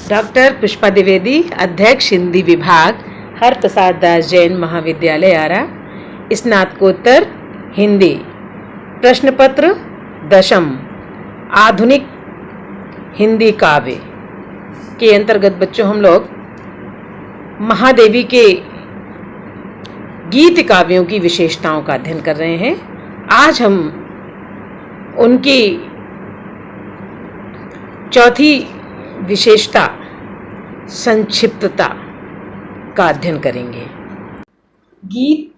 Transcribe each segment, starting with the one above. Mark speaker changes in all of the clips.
Speaker 1: Doctor Pushpa Dwivedi, अध्यक्ष हिंदी विभाग, हरप्रसाद दास जैन महाविद्यालय आरा, स्नातकोत्तर हिंदी। प्रश्न पत्र 10 आधुनिक हिंदी काव्य के अंतर्गत बच्चों हम लोग महादेवी के गीत काव्यों की विशेषताओं का अध्ययन कर रहे हैं। आज हम उनकी चौथी विशेषता संक्षिप्तता का अध्ययन करेंगे। गीत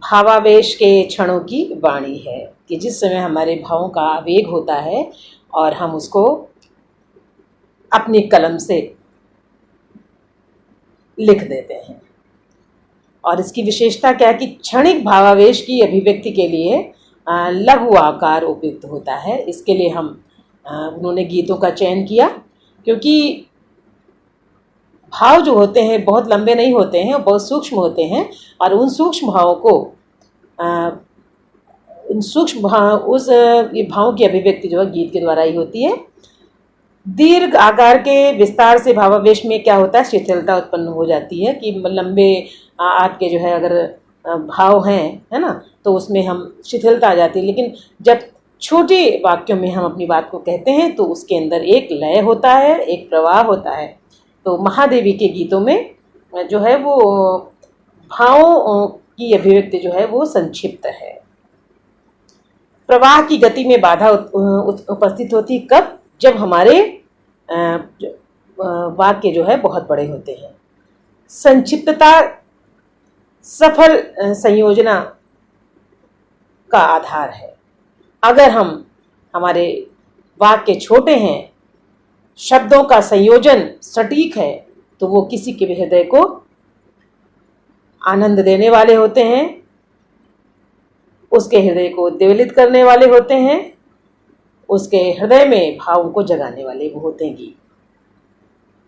Speaker 1: भावावेश के क्षणों की वाणी है कि जिस समय हमारे भावों का आवेग होता है और हम उसको अपनी कलम से लिख देते हैं। और इसकी विशेषता क्या है कि क्षणिक भावावेश की अभिव्यक्ति के लिए लघु आकार उपयुक्त होता है। इसके लिए उन्होंने गीतों का चयन किया, क्योंकि भाव जो होते हैं बहुत लंबे नहीं होते हैं, बहुत सूक्ष्म होते हैं और उन सूक्ष्म भावों को ये भावों की अभिव्यक्ति जो है गीत के द्वारा ही होती है। दीर्घ आकार के विस्तार से भावावेश में क्या होता है, शिथिलता उत्पन्न हो जाती है कि लंबे आपके जो है अगर भाव हैं, है ना, तो उसमें हम शिथिलता आ जाती है। लेकिन जब छोटे वाक्यों में हम अपनी बात को कहते हैं तो उसके अंदर एक लय होता है, एक प्रवाह होता है। तो महादेवी के गीतों में जो है वो भावों की अभिव्यक्ति जो है वो संक्षिप्त है। प्रवाह की गति में बाधा उपस्थित होती कब, जब हमारे वाक्य जो है बहुत बड़े होते हैं। संक्षिप्तता सफल संयोजना का आधार है। अगर हमारे वाक्य छोटे हैं, शब्दों का संयोजन सटीक है, तो वो किसी के भी हृदय को आनंद देने वाले होते हैं, उसके हृदय को उद्वेलित करने वाले होते हैं, उसके हृदय में भावों को जगाने वाले वो होते हैं गीत।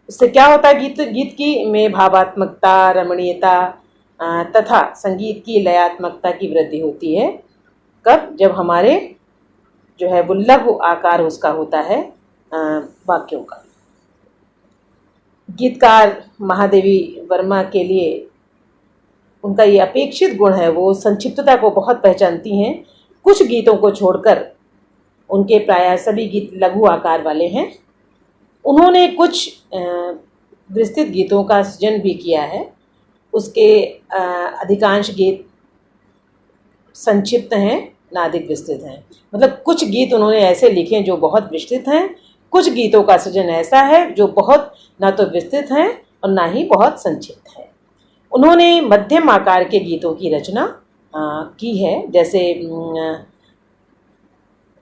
Speaker 1: इससे क्या होता है, गीत की में भावात्मकता, रमणीयता तथा संगीत की लयात्मकता की वृद्धि होती है। कब, जब हमारे जो है वो लघु आकार उसका होता है वाक्यों का। गीतकार महादेवी वर्मा के लिए उनका ये अपेक्षित गुण है, वो संक्षिप्तता को बहुत पहचानती हैं। कुछ गीतों को छोड़कर उनके प्रायः सभी गीत लघु आकार वाले हैं। उन्होंने कुछ विस्तृत गीतों का सृजन भी किया है। उसके अधिकांश गीत संक्षिप्त हैं, ना अधिक विस्तृत हैं। मतलब कुछ गीत उन्होंने ऐसे लिखे जो बहुत विस्तृत हैं, कुछ गीतों का सृजन ऐसा है जो बहुत ना तो विस्तृत हैं और ना ही बहुत संक्षिप्त है। उन्होंने मध्यम आकार के गीतों की रचना की है, जैसे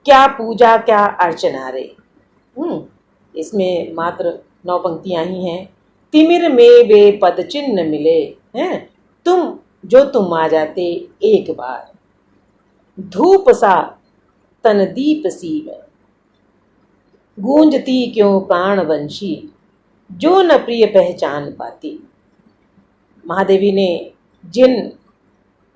Speaker 1: क्या पूजा क्या अर्चना रे, इसमें मात्र 9 पंक्तियां ही हैं। तिमिर में वे पद चिन्ह मिले हैं, तुम आ जाते एक बार। धूप सा तन दीप सी में, गूंजती क्यों प्राण वंशी, जो न प्रिय पहचान पाती। महादेवी ने जिन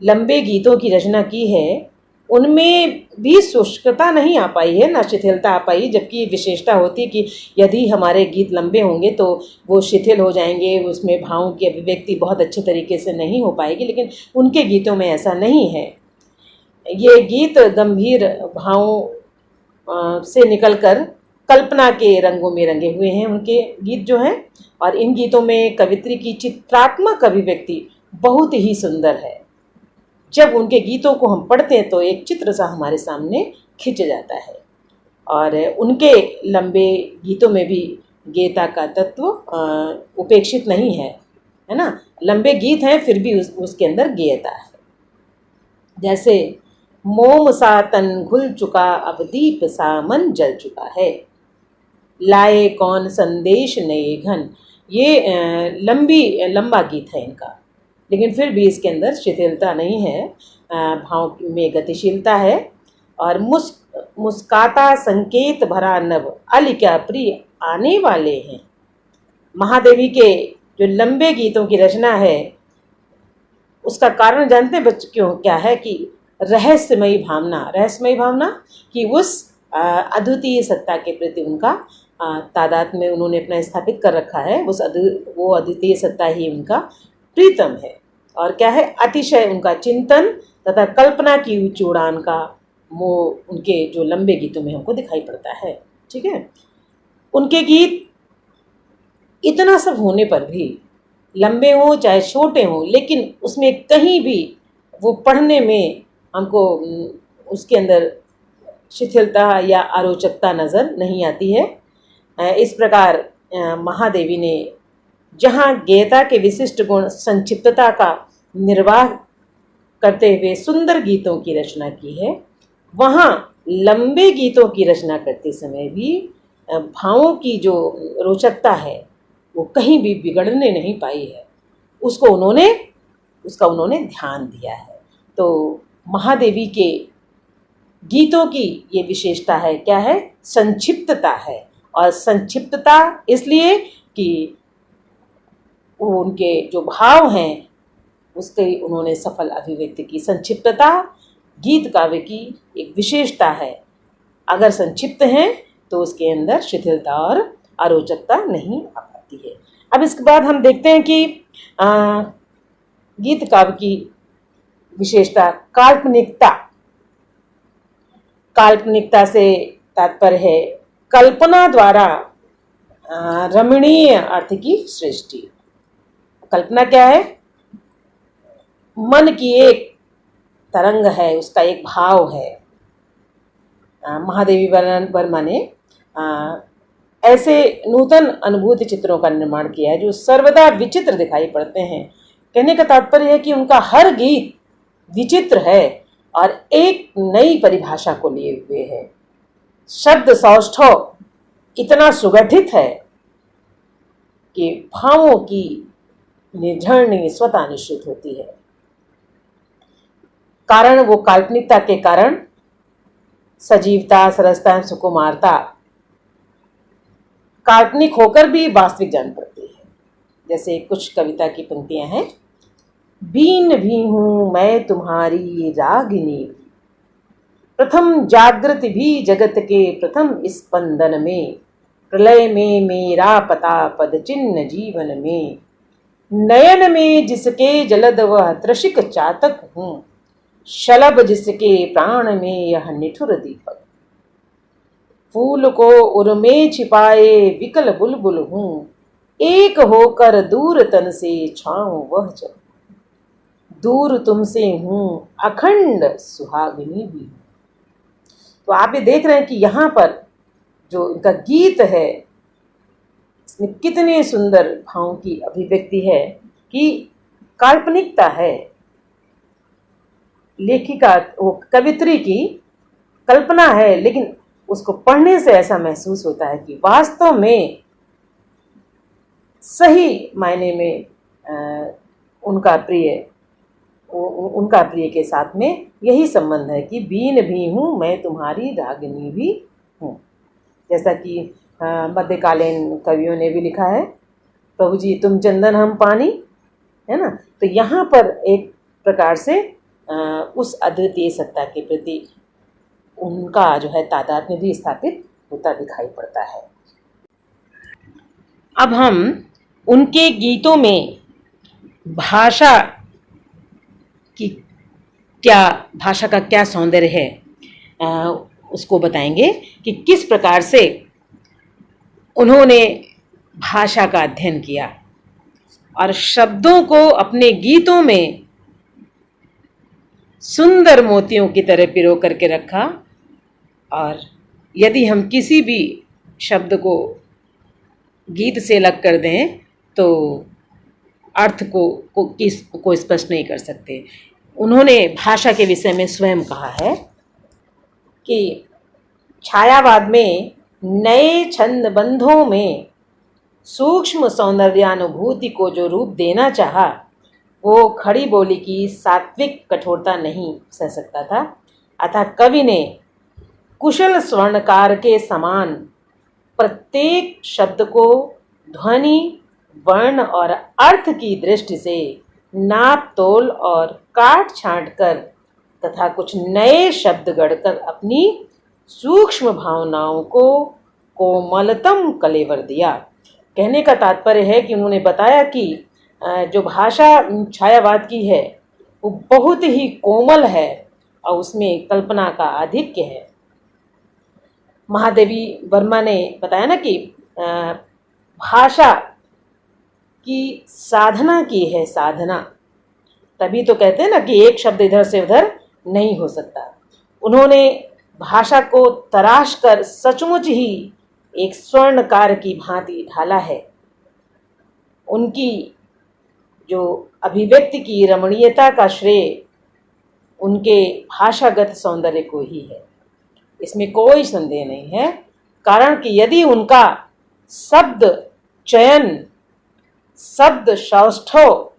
Speaker 1: लंबे गीतों की रचना की है उनमें भी शुष्कता नहीं आ पाई है, ना शिथिलता आ पाई। जबकि विशेषता होती है कि यदि हमारे गीत लंबे होंगे तो वो शिथिल हो जाएंगे, उसमें भावों की अभिव्यक्ति बहुत अच्छे तरीके से नहीं हो पाएगी। लेकिन उनके गीतों में ऐसा नहीं है। ये गीत गंभीर भावों से निकलकर कल्पना के रंगों में रंगे हुए हैं उनके गीत जो हैं। और इन गीतों में कवित्री की चित्रात्मक अभिव्यक्ति बहुत ही सुंदर है। जब उनके गीतों को हम पढ़ते हैं तो एक चित्र सा हमारे सामने खिंच जाता है। और उनके लंबे गीतों में भी गेयता का तत्व उपेक्षित नहीं है, है ना। लंबे गीत हैं फिर भी उसके अंदर गेयता है। जैसे मोम सा तन घुल चुका, अब दीप सा मन जल चुका है, लाए कौन संदेश नए घन। ये लंबा गीत है इनका, लेकिन फिर भी इसके अंदर शिथिलता नहीं है, भाव में गतिशीलता है। और मुस्काता संकेत भरा नभ, अल क्या प्रिय आने वाले हैं। महादेवी के जो लंबे गीतों की रचना है उसका कारण जानते हैं बच्चे क्यों, क्या है कि रहस्यमयी भावना कि उस अद्वितीय सत्ता के प्रति उनका तादाद में उन्होंने अपना स्थापित कर रखा है। वो अद्वितीय सत्ता ही उनका प्रीतम है। और क्या है, अतिशय उनका चिंतन तथा कल्पना की उच्च उड़ान का वो उनके जो लंबे गीतों में हमको दिखाई पड़ता है। ठीक है, उनके गीत इतना सब होने पर भी, लंबे हों चाहे छोटे हों, लेकिन उसमें कहीं भी वो पढ़ने में हमको उसके अंदर शिथिलता या अरोचकता नज़र नहीं आती है। इस प्रकार महादेवी ने जहाँ गेयता के विशिष्ट गुण संक्षिप्तता का निर्वाह करते हुए सुंदर गीतों की रचना की है, वहाँ लंबे गीतों की रचना करते समय भी भावों की जो रोचकता है वो कहीं भी बिगड़ने नहीं पाई है। उसका उन्होंने ध्यान दिया है। तो महादेवी के गीतों की ये विशेषता है, क्या है, संक्षिप्तता है। और संक्षिप्तता इसलिए कि उनके जो भाव हैं उसके उन्होंने सफल अभिव्यक्ति की। संक्षिप्तता गीत काव्य की एक विशेषता है। अगर संक्षिप्त हैं तो उसके अंदर शिथिलता और अरोचकता नहीं आ पाती है। अब इसके बाद हम देखते हैं कि गीत काव्य की विशेषता काल्पनिकता। काल्पनिकता से तात्पर्य है कल्पना द्वारा रमणीय अर्थ की सृष्टि। कल्पना क्या है, मन की एक तरंग है, उसका एक भाव है। महादेवी वर्मा ने ऐसे नूतन अनुभूति चित्रों का निर्माण किया है जो सर्वदा विचित्र दिखाई पड़ते हैं। कहने का तात्पर्य है कि उनका हर गीत विचित्र है और एक नई परिभाषा को लिए हुए है। शब्द सौष्ठव इतना सुगठित है कि भावों की निर्झरणी स्वतः निश्चित होती है। कारण वो काल्पनिकता के कारण सजीवता, सरसता, सुकुमारता काल्पनिक होकर भी वास्तविक जान पड़ती है। जैसे कुछ कविता की पंक्तियां हैं। बीन भी हूं मैं तुम्हारी रागिनी, प्रथम जागृति भी जगत के प्रथम स्पंदन में, प्रलय में मेरा पता पद चिन्ह जीवन में, नयन में जिसके जलद वह त्रशिक चातक हूँ, शलभ जिसके प्राण में यह निठुर दीपक, फूल को उर्मे छिपाए विकल बुलबुल हूँ, एक होकर दूर तन से छाऊं वह जब, दूर तुमसे हूँ अखंड सुहागिनी भी। तो आप ये देख रहे हैं कि यहाँ पर जो उनका गीत है इसमें कितने सुंदर भावों की अभिव्यक्ति है कि काल्पनिकता है। लेखिका वो कवित्री की कल्पना है, लेकिन उसको पढ़ने से ऐसा महसूस होता है कि वास्तव में सही मायने में उनका प्रिय के साथ में यही संबंध है कि बीन भी हूँ मैं तुम्हारी रागिनी भी हूँ। जैसा कि मध्यकालीन कवियों ने भी लिखा है, प्रभु जी तुम चंदन हम पानी, है ना। तो यहाँ पर एक प्रकार से उस अद्वितीय सत्ता के प्रति उनका जो है तादाद में भी स्थापित होता दिखाई पड़ता है। अब हम उनके गीतों में भाषा का क्या सौंदर्य है उसको बताएंगे कि किस प्रकार से उन्होंने भाषा का अध्ययन किया और शब्दों को अपने गीतों में सुंदर मोतियों की तरह पिरो करके रखा। और यदि हम किसी भी शब्द को गीत से अलग कर दें तो अर्थ को स्पष्ट नहीं कर सकते। उन्होंने भाषा के विषय में स्वयं कहा है कि छायावाद में नए छंद बंधों में सूक्ष्म सौंदर्यानुभूति को जो रूप देना चाहा वो खड़ी बोली की सात्विक कठोरता नहीं सह सकता था। अतः कवि ने कुशल स्वर्णकार के समान प्रत्येक शब्द को ध्वनि, वर्ण और अर्थ की दृष्टि से नाप तोल और काट छांट कर तथा कुछ नए शब्द गढ़कर अपनी सूक्ष्म भावनाओं को कोमलतम कलेवर दिया। कहने का तात्पर्य है कि उन्होंने बताया कि जो भाषा छायावाद की है वो बहुत ही कोमल है और उसमें कल्पना का आधिक्य है। महादेवी वर्मा ने बताया ना कि भाषा की साधना की है, साधना, तभी तो कहते हैं ना कि एक शब्द इधर से उधर नहीं हो सकता। उन्होंने भाषा को तराश कर सचमुच ही एक स्वर्णकार की भांति ढाला है। उनकी जो अभिव्यक्ति की रमणीयता का श्रेय उनके भाषागत सौंदर्य को ही है, इसमें कोई संदेह नहीं है। कारण कि यदि उनका शब्द चयन, शब्द सौष्ठव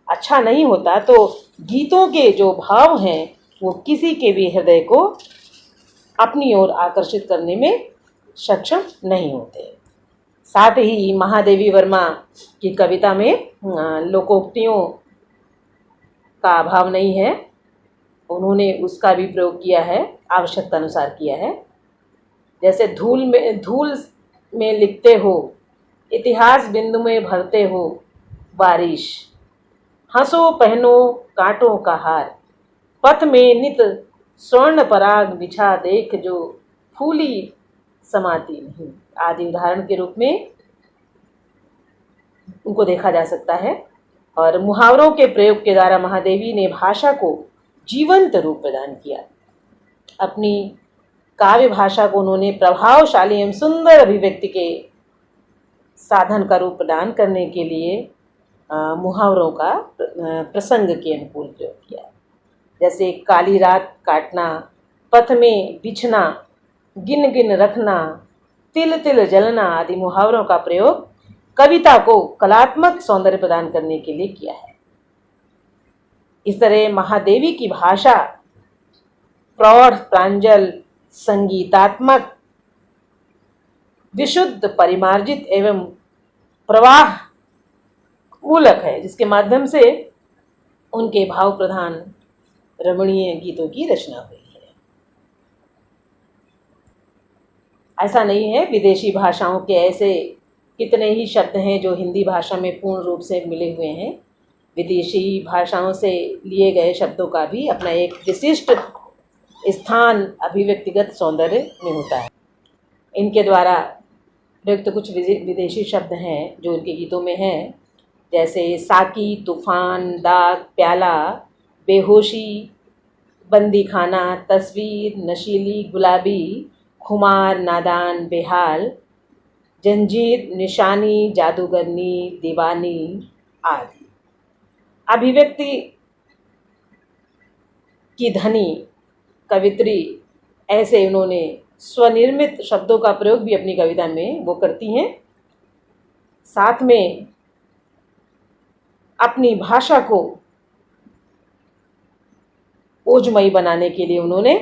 Speaker 1: अच्छा नहीं होता तो गीतों के जो भाव हैं वो किसी के भी हृदय को अपनी ओर आकर्षित करने में सक्षम नहीं होते। साथ ही महादेवी वर्मा की कविता में लोकोक्तियों का अभाव नहीं है, उन्होंने उसका भी प्रयोग किया है, आवश्यकता अनुसार किया है। जैसे धूल में लिखते हो, इतिहास बिंदु में भरते हो बारिश, हंसो पहनो कांटों का हार, पथ में नित स्वर्ण पराग बिछा देख जो फूली समाती नहीं, आदि उदाहरण के रूप में उनको देखा जा सकता है। और मुहावरों के प्रयोग के द्वारा महादेवी ने भाषा को जीवंत रूप प्रदान किया। अपनी काव्य भाषा को उन्होंने प्रभावशाली एवं सुंदर अभिव्यक्ति के साधन का रूप प्रदान करने के लिए मुहावरों का प्रसंग के अनुकूल प्रयोग किया। जैसे काली रात काटना, पथ में बिछना, गिन गिन रखना, तिल तिल जलना आदि मुहावरों का प्रयोग कविता को कलात्मक सौंदर्य प्रदान करने के लिए किया है। इस तरह महादेवी की भाषा प्रौढ़, प्रांजल, संगीतात्मक, विशुद्ध, परिमार्जित एवं प्रवाह मूलक है, जिसके माध्यम से उनके भाव प्रधान रमणीय गीतों की रचना हुई है। ऐसा नहीं है, विदेशी भाषाओं के ऐसे कितने ही शब्द हैं जो हिंदी भाषा में पूर्ण रूप से मिले हुए हैं। विदेशी भाषाओं से लिए गए शब्दों का भी अपना एक विशिष्ट स्थान अभिव्यक्तिगत सौंदर्य में होता है। इनके द्वारा प्रयुक्त कुछ विदेशी शब्द हैं जो उनके गीतों में हैं, जैसे साकी, तूफान, दाग, प्याला, बेहोशी, बंदी खाना, तस्वीर, नशीली, गुलाबी, खुमार, नादान, बेहाल, जंजीर, निशानी, जादूगरनी, दीवानी आदि। अभिव्यक्ति की धनी कवित्री ऐसे उन्होंने स्वनिर्मित शब्दों का प्रयोग भी अपनी कविता में वो करती हैं। साथ में अपनी भाषा को ओजमयी बनाने के लिए उन्होंने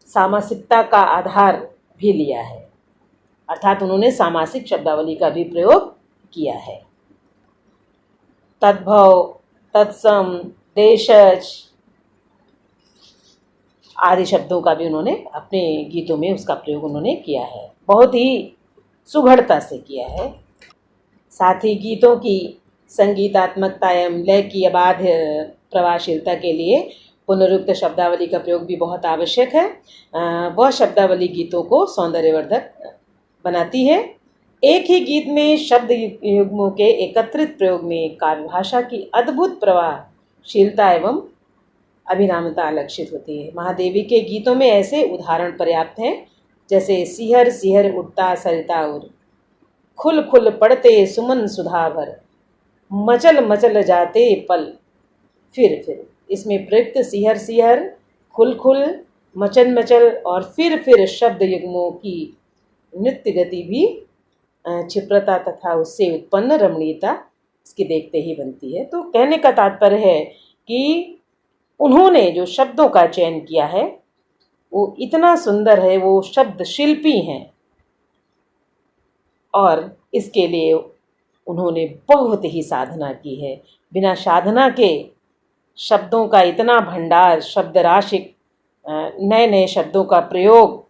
Speaker 1: सामासिकता का आधार भी लिया है, अर्थात उन्होंने सामासिक शब्दावली का भी प्रयोग किया है। तद्भव, तत्सम, देशज आदि शब्दों का भी उन्होंने अपने गीतों में उसका प्रयोग उन्होंने किया है, बहुत ही सुघड़ता से किया है। साथ ही गीतों की संगीतात्मकता एवं लय की अबाध प्रवाहशीलता के लिए पुनरुक्त शब्दावली का प्रयोग भी बहुत आवश्यक है। वह शब्दावली गीतों को सौंदर्यवर्धक बनाती है। एक ही गीत में शब्द युग्मों के एकत्रित प्रयोग में काव्य भाषा की अद्भुत प्रवाहशीलता एवं अभिरामता लक्षित होती है। महादेवी के गीतों में ऐसे उदाहरण पर्याप्त हैं, जैसे सिहर सिहर उठता सरिता उर, खुल खुल पड़ते सुमन सुधा भर, मचल मचल जाते पल फिर। इसमें प्रयुक्त सिहर सिहर, खुल खुल, मचल मचल और फिर शब्द युग्मों की नृत्य गति भी क्षिप्रता तथा उससे उत्पन्न रमणीयता इसकी देखते ही बनती है। तो कहने का तात्पर्य है कि उन्होंने जो शब्दों का चयन किया है वो इतना सुंदर है, वो शब्द शिल्पी हैं और इसके लिए उन्होंने बहुत ही साधना की है। बिना साधना के शब्दों का इतना भंडार, शब्द राशि, नए नए शब्दों का प्रयोग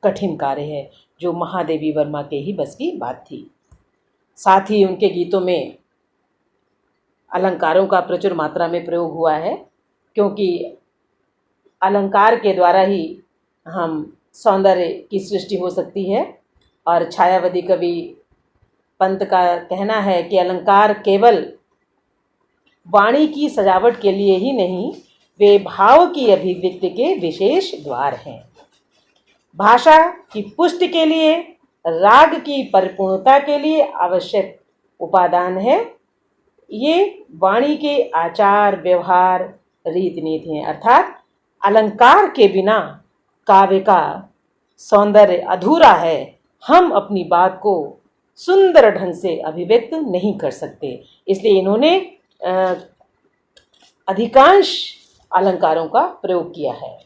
Speaker 1: कठिन कार्य है, जो महादेवी वर्मा के ही बस की बात थी। साथ ही उनके गीतों में अलंकारों का प्रचुर मात्रा में प्रयोग हुआ है, क्योंकि अलंकार के द्वारा ही हम सौंदर्य की सृष्टि हो सकती है। और छायावादी कवि पंत का कहना है कि अलंकार केवल वाणी की सजावट के लिए ही नहीं, वे भाव की अभिव्यक्ति के विशेष द्वार हैं। भाषा की पुष्टि के लिए, राग की परिपूर्णता के लिए आवश्यक उपादान है। ये वाणी के आचार व्यवहार रीति नीति हैं, अर्थात अलंकार के बिना काव्य का सौंदर्य अधूरा है। हम अपनी बात को सुंदर ढंग से अभिव्यक्त नहीं कर सकते। इसलिए इन्होंने अधिकांश अलंकारों का प्रयोग किया है।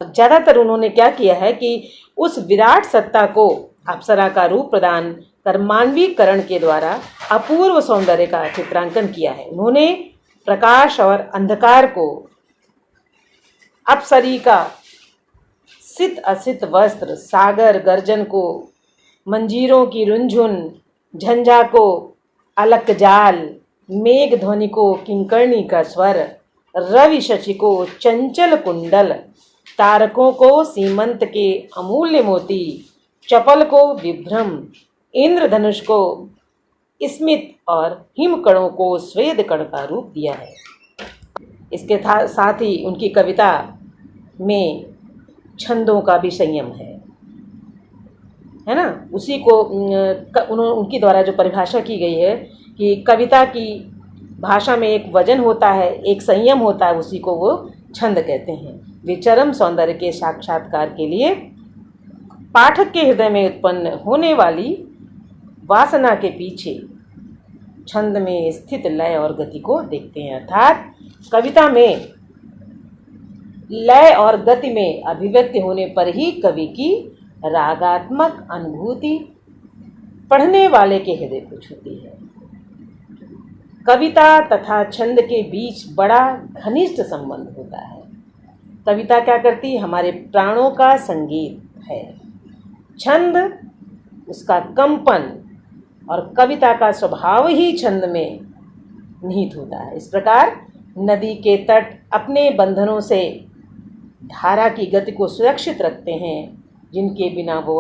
Speaker 1: ज़्यादातर उन्होंने क्या किया है कि उस विराट सत्ता को अप्सरा का रूप प्रदान कर मानवीकरण के द्वारा अपूर्व सौंदर्य का चित्रांकन किया है। उन्होंने प्रकाश और अंधकार को, अप्सरी का सित असित वस्त्र, सागर गर्जन को, मंजीरों की रुंझुन, झंझा को अलक जाल, मेघ ध्वनि को किंकर्णी का स्वर, रवि शशि को चंचल कुंडल, तारकों को सीमंत के अमूल्य मोती, चपल को विभ्रम, इंद्रधनुष को स्मित और हिमकणों को स्वेद कण का रूप दिया है। इसके साथ ही उनकी कविता में छंदों का भी संयम है ना। उसी को उनकी द्वारा जो परिभाषा की गई है कि कविता की भाषा में एक वजन होता है, एक संयम होता है, उसी को वो छंद कहते हैं। वे चरम सौंदर्य के साक्षात्कार के लिए पाठक के हृदय में उत्पन्न होने वाली वासना के पीछे छंद में स्थित लय और गति को देखते हैं। अर्थात कविता में लय और गति में अभिव्यक्ति होने पर ही कवि की रागात्मक अनुभूति पढ़ने वाले के हृदय को छूती है। कविता तथा छंद के बीच बड़ा घनिष्ठ संबंध होता है। कविता क्या करती है? हमारे प्राणों का संगीत है। छंद उसका कंपन, और कविता का स्वभाव ही छंद में निहित होता है। इस प्रकार नदी के तट अपने बंधनों से धारा की गति को सुरक्षित रखते हैं, जिनके बिना वो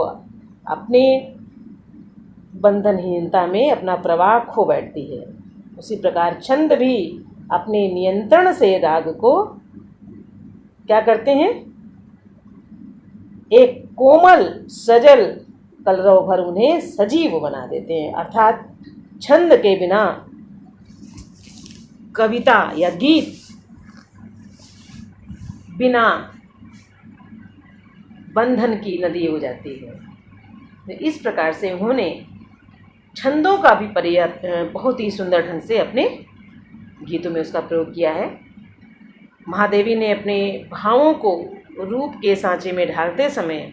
Speaker 1: अपने बंधनहीनता में अपना प्रवाह खो बैठती है। उसी प्रकार छंद भी अपने नियंत्रण से राग को क्या करते हैं? एक कोमल सजल कलरव भर उन्हें सजीव बना देते हैं। अर्थात छंद के बिना कविता या गीत बिना बंधन की नदी हो जाती है। तो इस प्रकार से उन्होंने छंदों का भी बहुत ही सुंदर ढंग से अपने गीतों में उसका प्रयोग किया है। महादेवी ने अपने भावों को रूप के सांचे में ढालते समय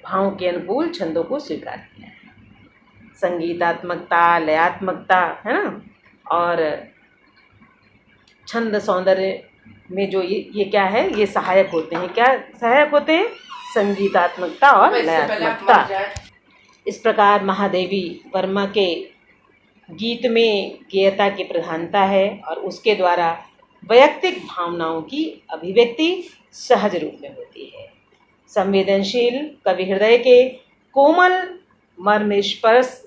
Speaker 1: भावों के अनुकूल छंदों को स्वीकार किया है। संगीतात्मकता, लयात्मकता, है ना, और छंद सौंदर्य में जो ये क्या है, ये सहायक होते हैं। क्या सहायक होते हैं? संगीतात्मकता और लयात्मकता। इस प्रकार महादेवी वर्मा के गीत में गेयता की प्रधानता है और उसके द्वारा वैयक्तिक भावनाओं की अभिव्यक्ति सहज रूप में होती है। संवेदनशील कवि हृदय के कोमल मर्म स्पर्श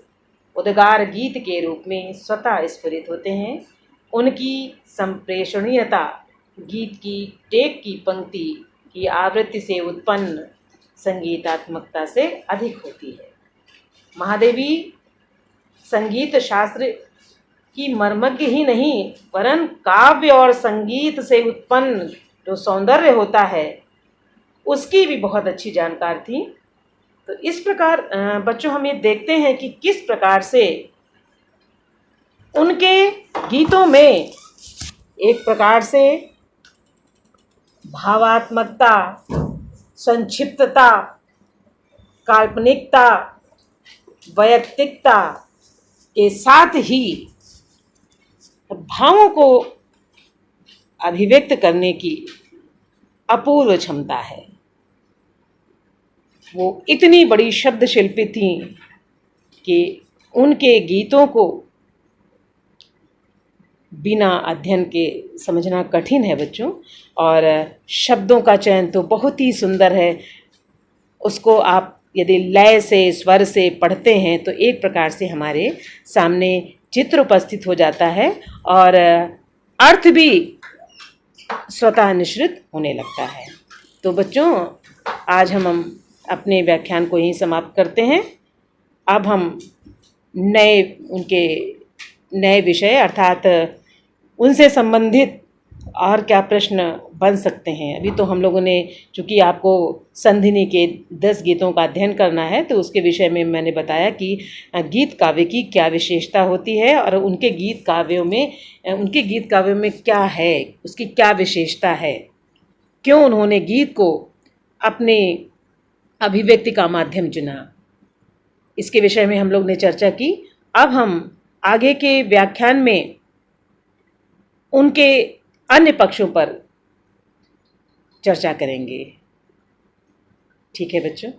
Speaker 1: उद्गार गीत के रूप में स्वतः स्फुरित होते हैं। उनकी संप्रेषणीयता गीत की टेक की पंक्ति की आवृत्ति से उत्पन्न संगीतात्मकता से अधिक होती है। महादेवी संगीत शास्त्र की मर्मज्ञ ही नहीं, वरन काव्य और संगीत से उत्पन्न जो सौंदर्य होता है उसकी भी बहुत अच्छी जानकार थी। तो इस प्रकार बच्चों हम ये देखते हैं कि किस प्रकार से उनके गीतों में एक प्रकार से भावात्मकता, संक्षिप्तता, काल्पनिकता, वैयक्तिकता के साथ ही भावों को अभिव्यक्त करने की अपूर्व क्षमता है। वो इतनी बड़ी शब्द शिल्पी थी कि उनके गीतों को बिना अध्ययन के समझना कठिन है बच्चों। और शब्दों का चयन तो बहुत ही सुंदर है। उसको आप यदि लय से, स्वर से पढ़ते हैं तो एक प्रकार से हमारे सामने चित्र उपस्थित हो जाता है और अर्थ भी स्वतः निश्रित होने लगता है। तो बच्चों, आज हम अपने व्याख्यान को यहीं समाप्त करते हैं। अब हम उनके नए विषय अर्थात उनसे संबंधित और क्या प्रश्न बन सकते हैं। अभी तो हम लोगों ने, चूँकि आपको संधिनी के 10 गीतों का अध्ययन करना है, तो उसके विषय में मैंने बताया कि गीत काव्य की क्या विशेषता होती है और उनके गीत काव्यों में क्या है, उसकी क्या विशेषता है, क्यों उन्होंने गीत को अपने अभिव्यक्ति का माध्यम चुना। इसके विषय में हम लोग ने चर्चा की। अब हम आगे के व्याख्यान में उनके अन्य पक्षों पर चर्चा करेंगे। ठीक है बच्चों।